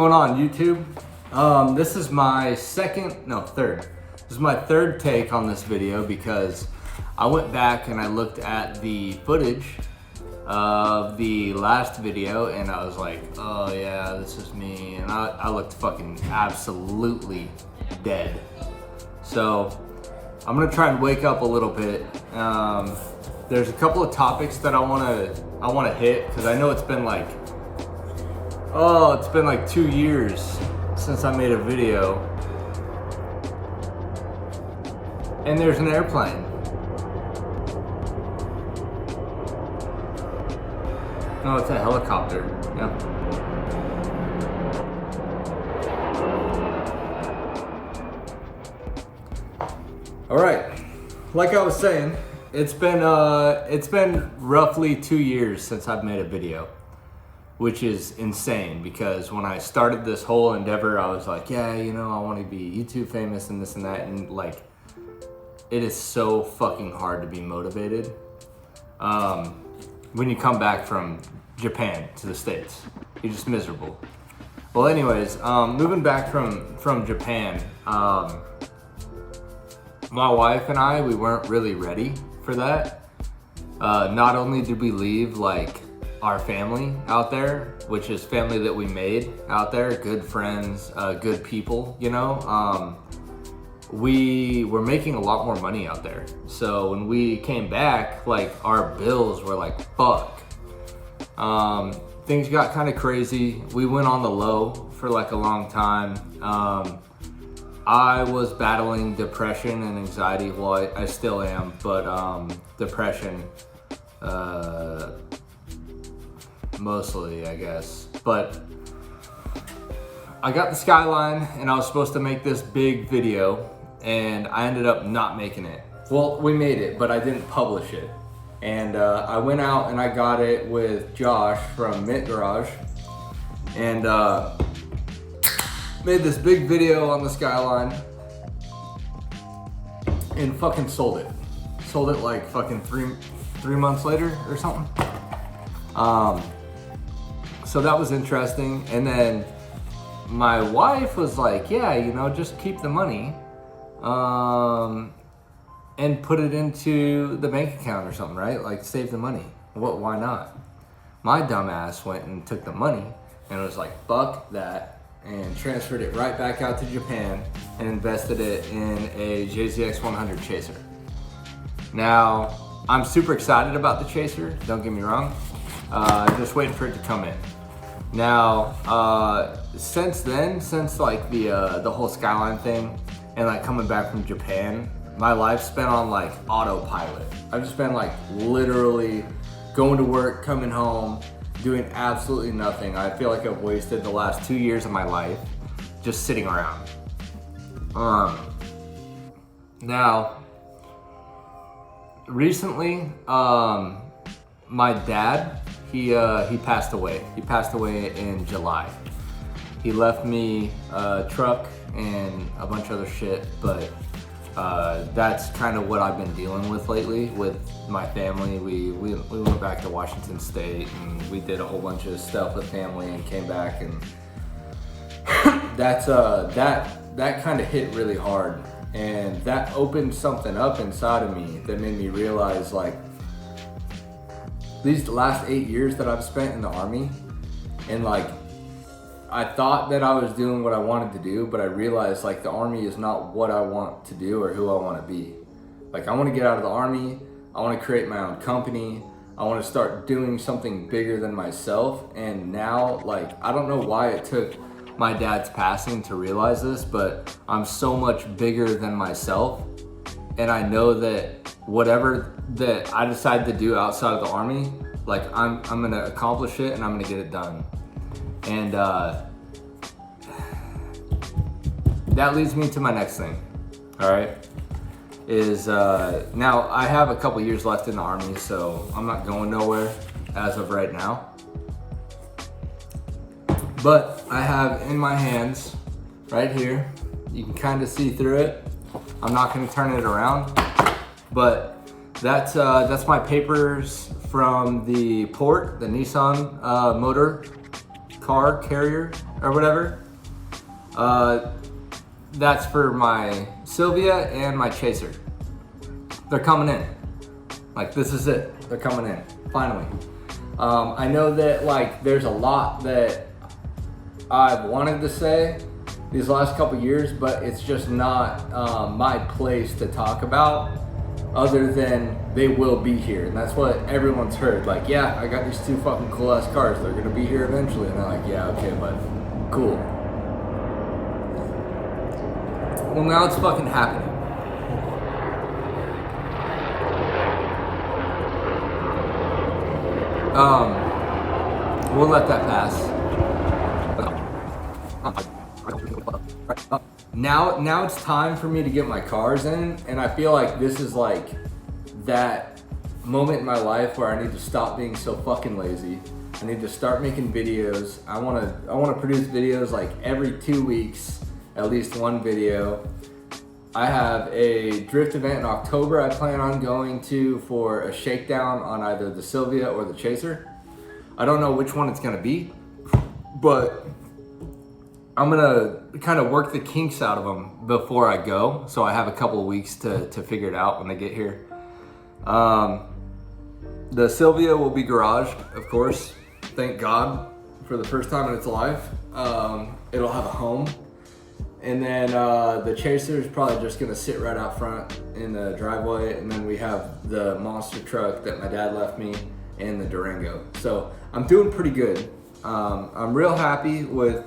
going on, YouTube? This is my third. This is my third take on this video because I went back and I looked at the footage of the last video and I was like, oh yeah, this is me. And I looked fucking absolutely dead. So I'm gonna try and wake up a little bit. There's a couple of topics that I wanna hit because I know it's been like 2 years since I made a video. And there's an airplane. No, it's a helicopter. Yeah. All right. Like I was saying, it's been roughly 2 years since I've made a video, which is insane because when I started this whole endeavor, I was like, yeah, you know, I want to be YouTube famous and this and that, and like, it is so fucking hard to be motivated when you come back from Japan to the States. You're just miserable. Well, anyways, moving back from Japan, my wife and I, we weren't really ready for that. Not only did we leave like our family out there, which is family that we made out there, good friends, good people, you know, we were making a lot more money out there. So when we came back, like our bills were like, fuck. Things got kind of crazy. We went on the low for like a long time. I was battling depression and anxiety. Well, I still am, but depression, mostly, I guess. But I got the skyline and I was supposed to make this big video and I ended up not making it. Well, we made it, but I didn't publish it. And I went out and I got it with Josh from Mint Garage and made this big video on the skyline and fucking sold it. Sold it like fucking three months later or something. So that was interesting. And then my wife was like, yeah, you know, just keep the money and put it into the bank account or something, right? Like save the money. Why not? My dumb ass went and took the money and was like, fuck that, and transferred it right back out to Japan and invested it in a JZX 100 Chaser. Now, I'm super excited about the Chaser, don't get me wrong. Just waiting for it to come in. Now, since then, since like the whole skyline thing and like coming back from Japan, my life's been on like autopilot. I've just been like literally going to work, coming home, doing absolutely nothing. I feel like I've wasted the last 2 years of my life just sitting around. Now, recently, my dad, he passed away. He passed away in July. He left me a truck and a bunch of other shit, but that's kind of what I've been dealing with lately with my family. We went back to Washington State and we did a whole bunch of stuff with family and came back, and that kind of hit really hard, and that opened something up inside of me that made me realize like these last 8 years that I've spent in the Army, and like I thought that I was doing what I wanted to do, but I realized like the Army is not what I want to do or who I want to be. Like I want to get out of the Army, I want to create my own company, I want to start doing something bigger than myself. And now, like, I don't know why it took my dad's passing to realize this, but I'm so much bigger than myself. And I know that whatever that I decide to do outside of the Army, like I'm gonna accomplish it and I'm gonna get it done. And that leads me to my next thing, all right, is now I have a couple years left in the Army, so I'm not going nowhere as of right now. But I have in my hands, right here, you can kind of see through it. I'm not gonna turn it around, but that's my papers from the port, the Nissan motor car carrier or whatever. That's for my Sylvia and my Chaser. They're coming in. Like, this is it. They're coming in, finally. I know that like there's a lot that I've wanted to say these last couple years, but it's just not my place to talk about, other than they will be here. And that's what everyone's heard. Like, yeah, I got these 2 fucking cool ass cars. They're gonna be here eventually. And they're like, yeah, okay, but cool. Well, now it's fucking happening. We'll let that pass. Now it's time for me to get my cars in, and I feel like this is like that moment in my life where I need to stop being so fucking lazy. I need to start making videos. I wanna produce videos like every 2 weeks, at least one video. I have a drift event in October I plan on going to for a shakedown on either the Sylvia or the Chaser. I don't know which one it's gonna be, but I'm gonna kind of work the kinks out of them before I go, so I have a couple of weeks to figure it out when they get here. The Sylvia will be garaged, of course. Thank God, for the first time in its life. It'll have a home. And then the Chaser is probably just gonna sit right out front in the driveway. And then we have the monster truck that my dad left me and the Durango. So I'm doing pretty good. I'm real happy with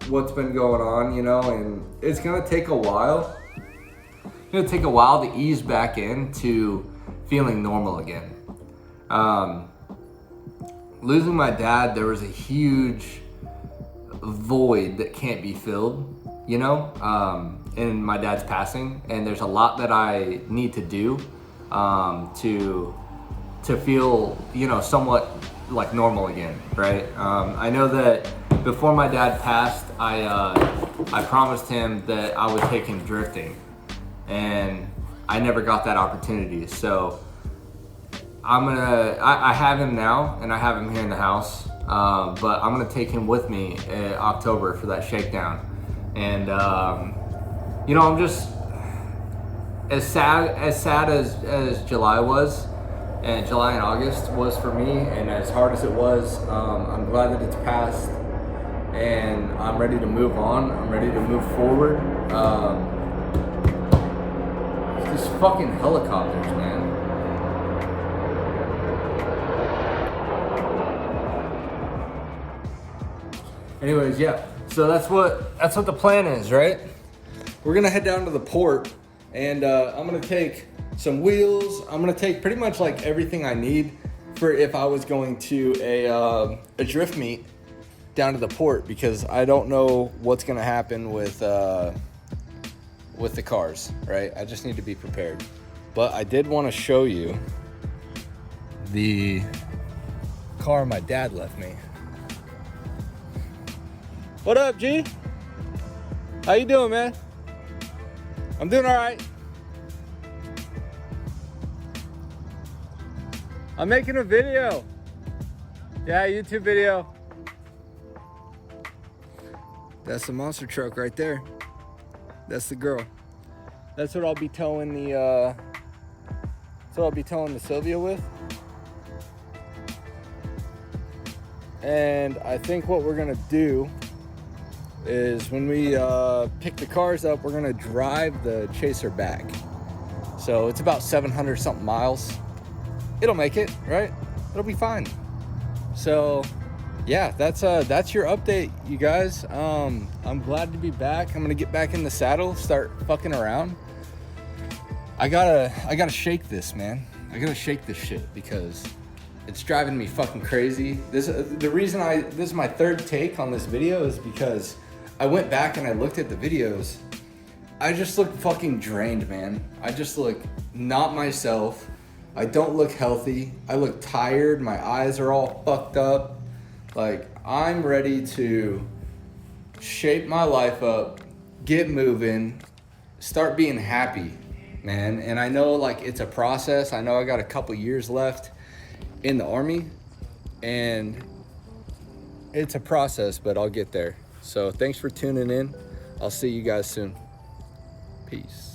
what's been going on, you know, and it's gonna take a while. It's gonna take a while to ease back into feeling normal again. Losing my dad, there was a huge void that can't be filled, you know, in my dad's passing, and there's a lot that I need to do to feel, you know, somewhat like normal again, right? I know that before my dad passed, I promised him that I would take him drifting, and I never got that opportunity. So I have him now, and I have him here in the house, but I'm gonna take him with me in October for that shakedown. And you know, I'm just as sad as July was, and July and August was for me, and as hard as it was, I'm glad that it's passed, and I'm ready to move on. I'm ready to move forward. These fucking helicopters, man. Anyways, yeah. So that's what the plan is, right? We're gonna head down to the port, and I'm gonna take some wheels. I'm gonna take pretty much like everything I need for if I was going to a drift meet down to the port, because I don't know what's gonna happen with the cars, right? I just need to be prepared. But I did want to show you the car my dad left me. What up, G? How you doing, man? I'm doing all right. I'm making a video. Yeah, YouTube video. That's the monster truck right there. That's the girl. That's what I'll be towing the Sylvia with. And I think what we're gonna do is when we pick the cars up, we're gonna drive the Chaser back. So it's about 700 something miles. It'll make it, right? It'll be fine. So yeah, that's your update, you guys. I'm glad to be back. I'm gonna get back in the saddle, start fucking around. I gotta shake this, man. I gotta shake this shit because it's driving me fucking crazy. This is my third take on this video is because I went back and I looked at the videos. I just look fucking drained, man. I just look not myself. I don't look healthy. I look tired. My eyes are all fucked up. Like, I'm ready to shape my life up, get moving, start being happy, man. And I know like it's a process. I know I got a couple years left in the Army, and it's a process, but I'll get there. So thanks for tuning in. I'll see you guys soon. Peace.